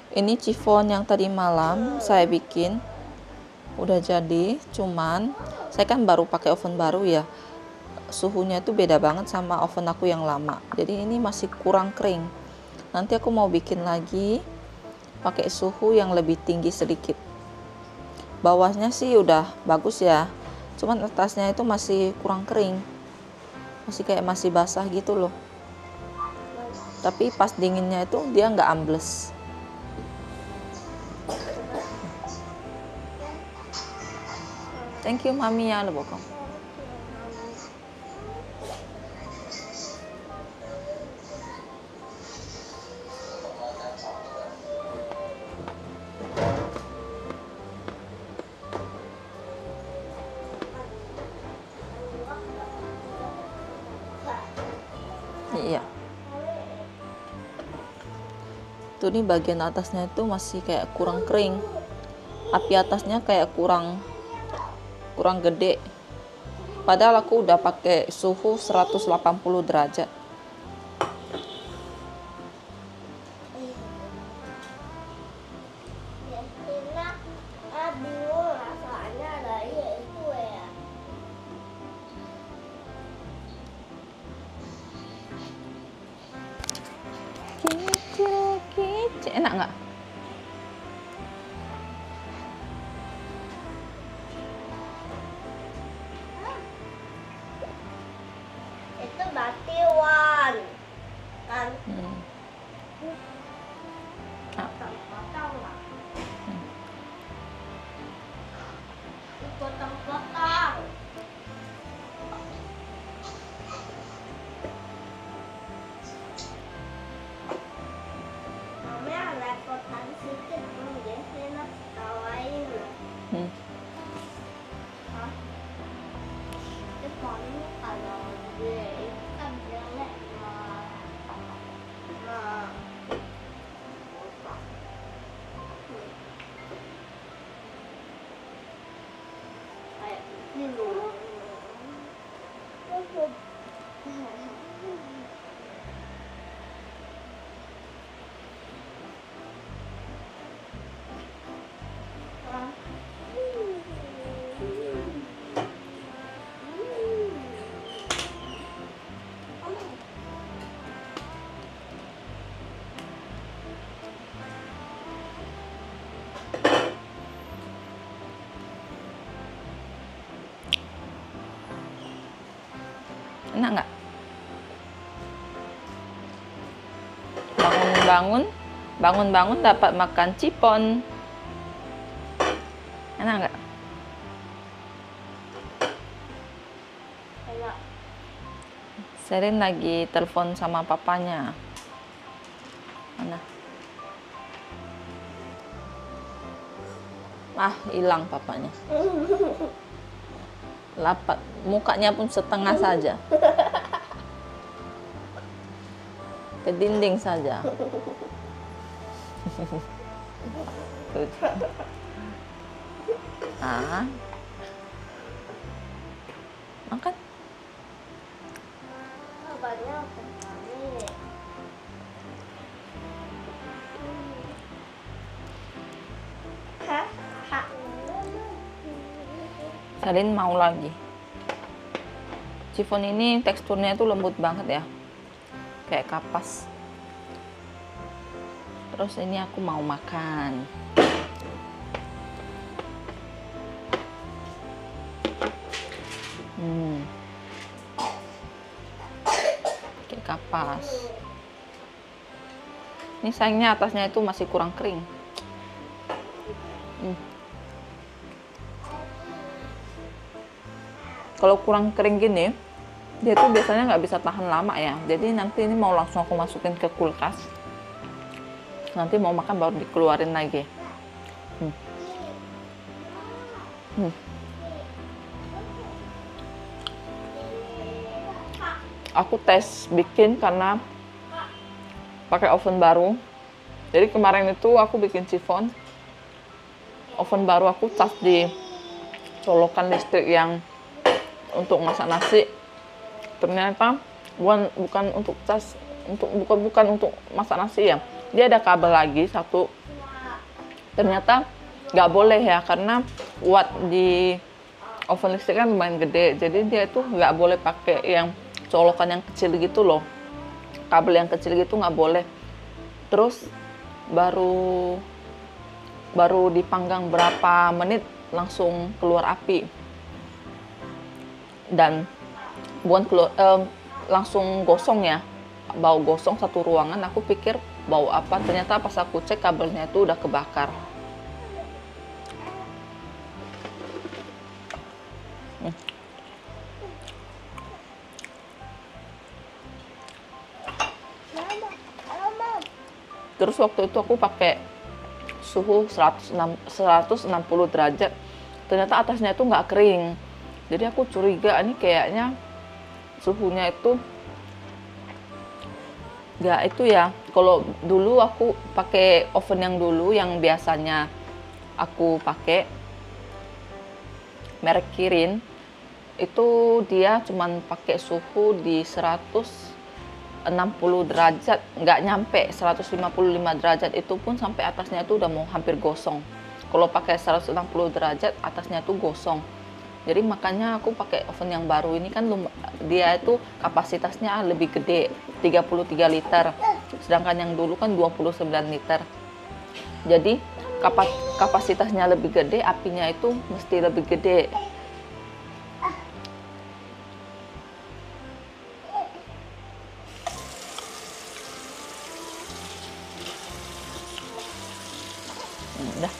Ini chiffon yang tadi malam saya bikin udah jadi, cuman saya kan baru pakai oven baru ya, suhunya itu beda banget sama oven aku yang lama, jadi ini masih kurang kering. Nanti aku mau bikin lagi pakai suhu yang lebih tinggi sedikit. Bawahnya sih udah bagus ya, cuman atasnya itu masih kurang kering, masih kayak masih basah gitu loh. Tapi pas dinginnya itu dia nggak ambles. Thank you mami ya, lo bokong. Iya. Tuh nih bagian atasnya itu masih kayak kurang kering. Api atasnya kayak kurang gede. Padahal aku udah pakai suhu 180 derajat. Kicil, enak nggak? Itu batiwan kan? Potong-potong lah. Potong-potong. Mami ada potong sedikit belum biasanya tawain. Hah? Itu pokoknya kalau dia itu kan jelek kayak gitu. Enak nggak? Bangun-bangun dapat makan chiffon. Enak nggak? Enak. Serin lagi telepon sama papanya. Mana? Hilang papanya. Lapat, mukanya pun setengah saja. Ke dinding saja. Makan. Banyak sekali. Salin mau lagi. Chiffon ini teksturnya itu lembut banget ya, kayak kapas. Terus ini aku mau makan. Kayak kapas. Ini sayangnya atasnya itu masih kurang kering. Kalau kurang kering gini, dia tuh biasanya nggak bisa tahan lama ya. Jadi nanti ini mau langsung aku masukin ke kulkas. Nanti mau makan baru dikeluarin lagi. Aku tes bikin karena pakai oven baru. Jadi kemarin itu aku bikin chiffon. Oven baru aku cas di colokan listrik yang untuk masak nasi. Ternyata bukan untuk cas, bukan untuk masak nasi ya. Dia ada kabel lagi satu ternyata nggak boleh ya, karena watt di oven listrik kan lumayan gede, jadi dia itu nggak boleh pakai yang colokan yang kecil gitu loh, kabel yang kecil gitu nggak boleh. Terus baru dipanggang berapa menit langsung keluar api, dan langsung gosong ya, bau gosong satu ruangan. Aku pikir bau apa, ternyata pas aku cek kabelnya itu udah kebakar. Terus waktu itu aku pakai suhu 160 derajat, ternyata atasnya itu nggak kering. Jadi aku curiga ini kayaknya suhunya itu nggak itu ya. Kalau dulu aku pakai oven yang dulu, yang biasanya aku pakai merek Kirin, itu dia cuman pakai suhu di 160 derajat, nggak nyampe 155 derajat, itu pun sampai atasnya itu udah mau hampir gosong. Kalau pakai 160 derajat atasnya itu gosong. Jadi makanya aku pakai oven yang baru ini kan dia itu kapasitasnya lebih gede, 33 liter. Sedangkan yang dulu kan 29 liter. Jadi kapasitasnya lebih gede, apinya itu mesti lebih gede. Udah.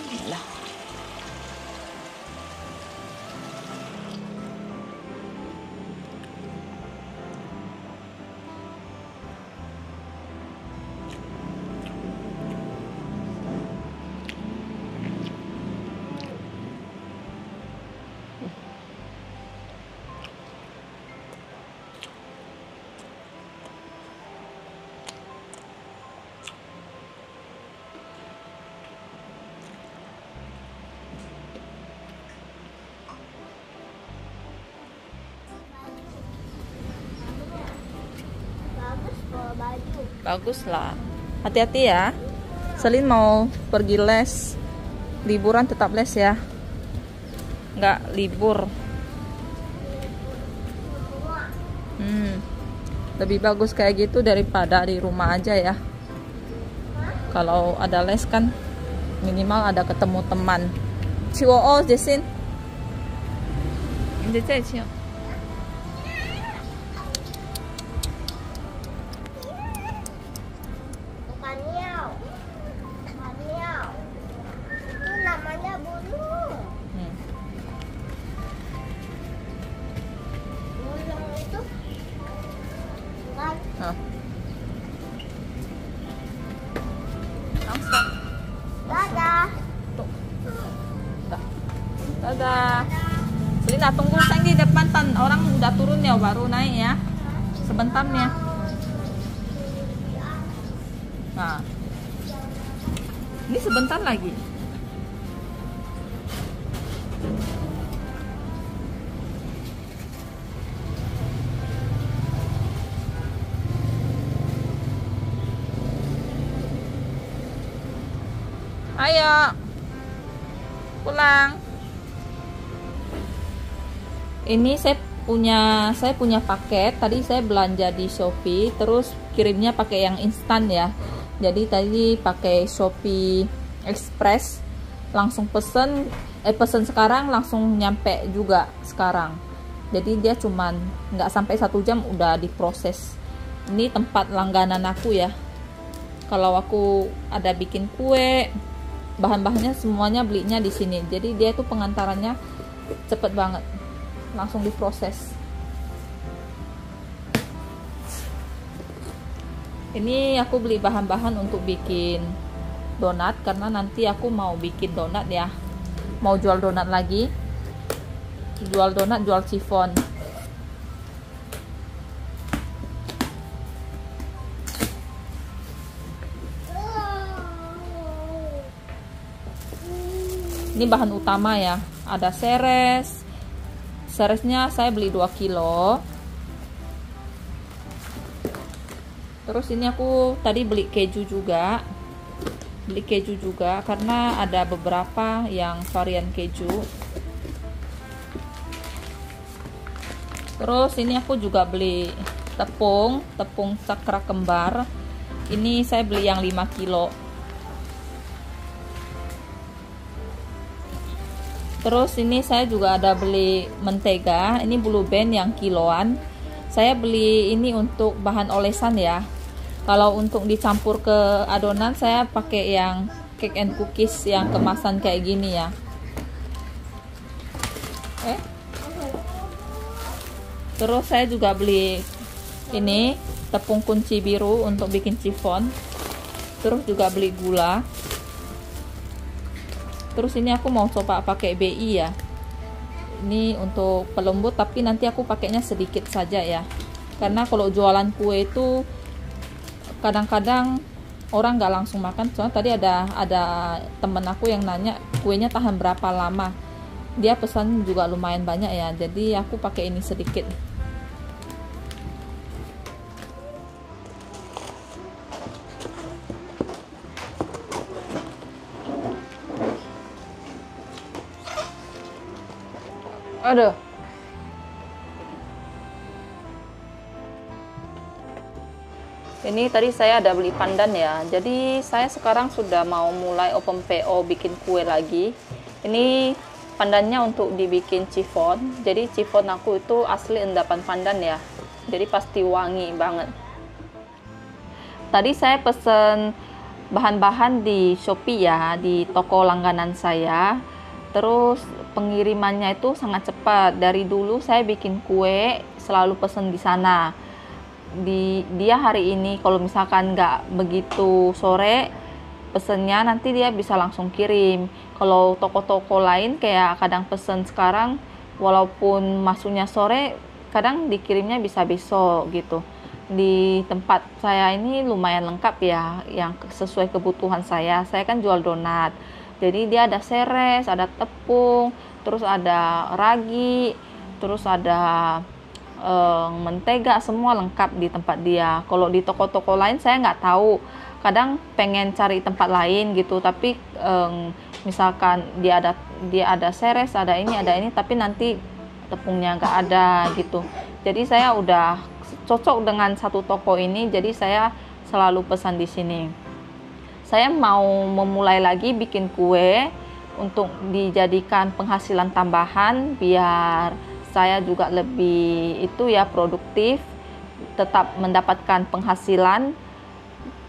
Udah. Bagus bawa baju. Bagus lah. Hati-hati ya. Selin mau pergi les. Liburan tetap les ya. Nggak libur. Lebih bagus kayak gitu daripada di rumah aja ya. Kalau ada les kan minimal ada ketemu teman. Ciwo Jasin. Ini Jasin. Bukan niau. Bukan niau. Itu namanya burung. Burung itu bukan. Oh. Langsung. Dadah. Tuh. Dadah. Selina tunggu sayang di depan, orang udah turun ya, baru naik ya. Sebentar ya. Nah. Ini sebentar lagi. Ayo. Pulang. Ini saya punya paket. Tadi saya belanja di Shopee, terus kirimnya pakai yang instan ya. Jadi tadi pakai Shopee Express, langsung pesen sekarang langsung nyampe juga sekarang. Jadi dia cuman nggak sampai 1 jam udah diproses. Ini tempat langganan aku ya. Kalau aku ada bikin kue, bahan-bahannya semuanya belinya di sini. Jadi dia itu pengantarannya cepet banget, langsung diproses. Ini aku beli bahan-bahan untuk bikin donat, karena nanti aku mau bikin donat ya, mau jual donat lagi, jual donat, jual chiffon. Ini bahan utama ya, ada seresnya saya beli 2 kilo, Terus ini aku tadi beli keju juga. Karena ada beberapa yang varian keju. Terus ini aku juga beli tepung cakra kembar. Ini saya beli yang 5 kilo. Terus ini saya juga ada beli mentega. Ini Blue Band yang kiloan. Saya beli ini untuk bahan olesan ya. Kalau untuk dicampur ke adonan saya pakai yang cake and cookies yang kemasan kayak gini ya. Terus saya juga beli ini tepung kunci biru untuk bikin chiffon. Terus juga beli gula. Terus ini aku mau coba pakai BI ya. Ini untuk pelembut, tapi nanti aku pakainya sedikit saja ya. Karena kalau jualan kue itu kadang-kadang orang nggak langsung makan. Soalnya tadi ada temen aku yang nanya kuenya tahan berapa lama. Dia pesan juga lumayan banyak ya. Jadi aku pakai ini sedikit. Aduh. Ini tadi saya ada beli pandan ya. Jadi saya sekarang sudah mau mulai open PO bikin kue lagi. Ini pandannya untuk dibikin chiffon. Jadi chiffon aku itu asli endapan pandan ya. Jadi pasti wangi banget. Tadi saya pesen bahan-bahan di Shopee ya, di toko langganan saya. Terus pengirimannya itu sangat cepat. Dari dulu saya bikin kue selalu pesen di sana. Dia hari ini kalau misalkan nggak begitu sore pesennya, nanti dia bisa langsung kirim. Kalau toko-toko lain kayak kadang pesen sekarang, walaupun masuknya sore, kadang dikirimnya bisa besok gitu. Di tempat saya ini lumayan lengkap ya, yang sesuai kebutuhan saya. Saya kan jual donat. Jadi dia ada seres, ada tepung, terus ada ragi, terus ada mentega, semua lengkap di tempat dia. Kalau di toko-toko lain saya nggak tahu. Kadang pengen cari tempat lain gitu, tapi misalkan dia ada seres, ada ini, tapi nanti tepungnya nggak ada gitu. Jadi saya udah cocok dengan satu toko ini, jadi saya selalu pesan di sini. Saya mau memulai lagi bikin kue untuk dijadikan penghasilan tambahan biar saya juga lebih produktif, tetap mendapatkan penghasilan.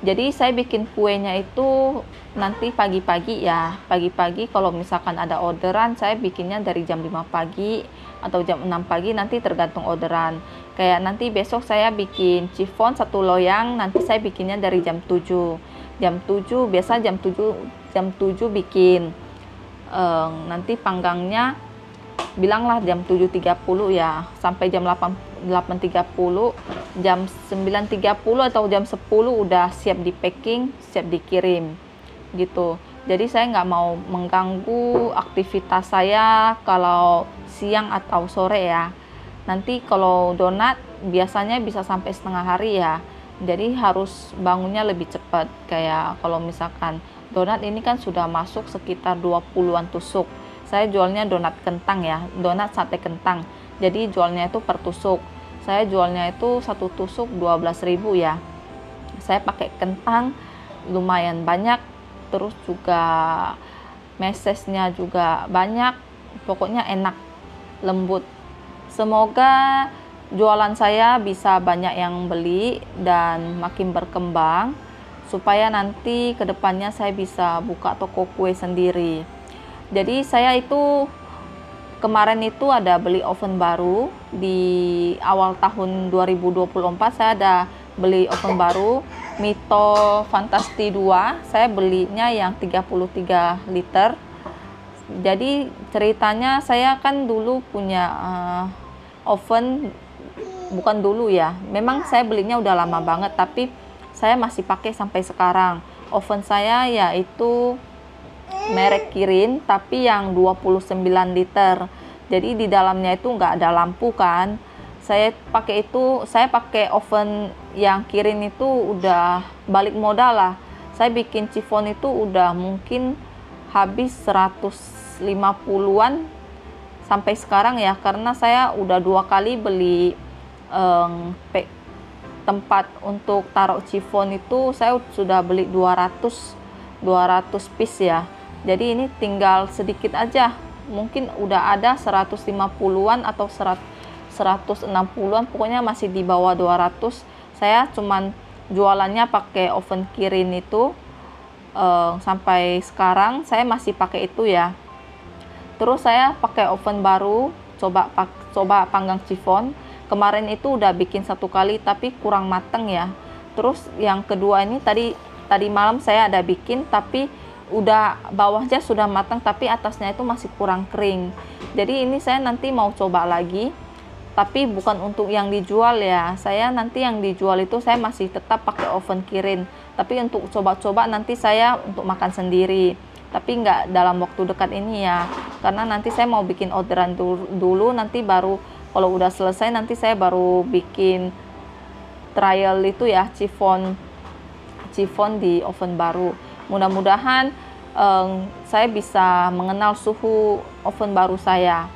Jadi saya bikin kuenya itu nanti pagi-pagi ya. Pagi-pagi kalau misalkan ada orderan, saya bikinnya dari jam 5 pagi atau jam 6 pagi, nanti tergantung orderan. Kayak nanti besok saya bikin chiffon 1 loyang, nanti saya bikinnya dari jam 7. Biasa jam 7 bikin. Nanti panggangnya bilanglah jam 7.30 ya, sampai jam 8.30, jam 9.30 atau jam 10 udah siap di packing, siap dikirim gitu. Jadi saya nggak mau mengganggu aktivitas saya kalau siang atau sore ya. Nanti kalau donat biasanya bisa sampai setengah hari ya, jadi harus bangunnya lebih cepat. Kayak kalau misalkan donat ini kan sudah masuk sekitar 20-an tusuk. Saya jualnya donat kentang ya, donat sate kentang. Jadi jualnya itu per tusuk. Saya jualnya itu satu tusuk 12.000 ya. Saya pakai kentang lumayan banyak, terus juga mesesnya juga banyak. Pokoknya enak, lembut. Semoga jualan saya bisa banyak yang beli dan makin berkembang, supaya nanti kedepannya saya bisa buka toko kue sendiri. Jadi saya itu kemarin itu ada beli oven baru. Di awal tahun 2024 saya ada beli oven baru Mito Fantasti 2. Saya belinya yang 33 liter. Jadi ceritanya saya kan dulu punya oven, bukan dulu ya, memang saya belinya udah lama banget, tapi saya masih pakai sampai sekarang. Oven saya yaitu merek Kirin, tapi yang 29 liter. Jadi di dalamnya itu nggak ada lampu kan. saya pakai oven yang Kirin itu udah balik modal lah. Saya bikin chiffon itu udah mungkin habis 150-an sampai sekarang ya, karena saya udah 2 kali beli tempat untuk taruh chiffon itu. Saya sudah beli 200 piece ya. Jadi ini tinggal sedikit aja, mungkin udah ada 150-an atau 160-an, pokoknya masih di bawah 200. Saya cuman jualannya pakai oven Kirin itu, sampai sekarang saya masih pakai itu ya. Terus saya pakai oven baru, coba panggang chiffon. Kemarin itu udah bikin 1 kali tapi kurang mateng ya. Terus yang kedua ini tadi malam saya ada bikin, tapi udah bawahnya sudah matang tapi atasnya itu masih kurang kering. Jadi ini saya nanti mau coba lagi, tapi bukan untuk yang dijual ya. Saya nanti yang dijual itu saya masih tetap pakai oven Kirin, tapi untuk coba-coba nanti saya untuk makan sendiri, tapi nggak dalam waktu dekat ini ya, karena nanti saya mau bikin orderan dulu, nanti baru kalau udah selesai nanti saya baru bikin trial itu ya, chiffon di oven baru. Mudah-mudahan saya bisa mengenal suhu oven baru saya,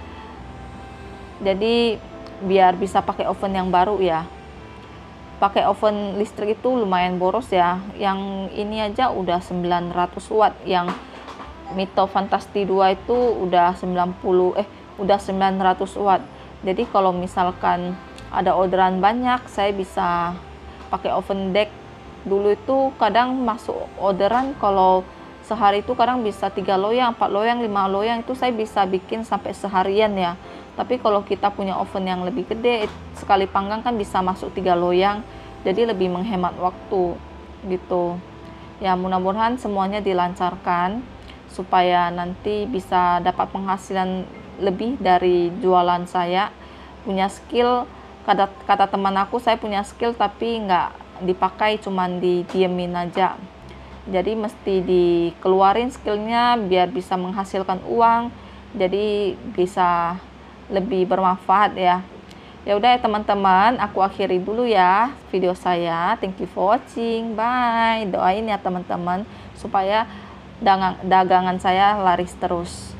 jadi biar bisa pakai oven yang baru ya. Pakai oven listrik itu lumayan boros ya, yang ini aja udah 900 watt, yang Mito Fantasti 2 itu udah 900 watt. Jadi kalau misalkan ada orderan banyak, saya bisa pakai oven deck. Dulu itu kadang masuk orderan, kalau sehari itu kadang bisa 3 loyang, 4 loyang, 5 loyang, itu saya bisa bikin sampai seharian ya. Tapi kalau kita punya oven yang lebih gede, sekali panggang kan bisa masuk 3 loyang, jadi lebih menghemat waktu gitu ya. Mudah-mudahan semuanya dilancarkan supaya nanti bisa dapat penghasilan lebih dari jualan saya. Punya skill, kata teman aku, saya punya skill tapi nggak dipakai, cuman didiemin aja. Jadi mesti dikeluarin skillnya biar bisa menghasilkan uang, jadi bisa lebih bermanfaat ya. Ya udah ya teman-teman, aku akhiri dulu ya video saya. Thank you for watching, bye. Doain ya teman-teman supaya dagangan saya laris terus.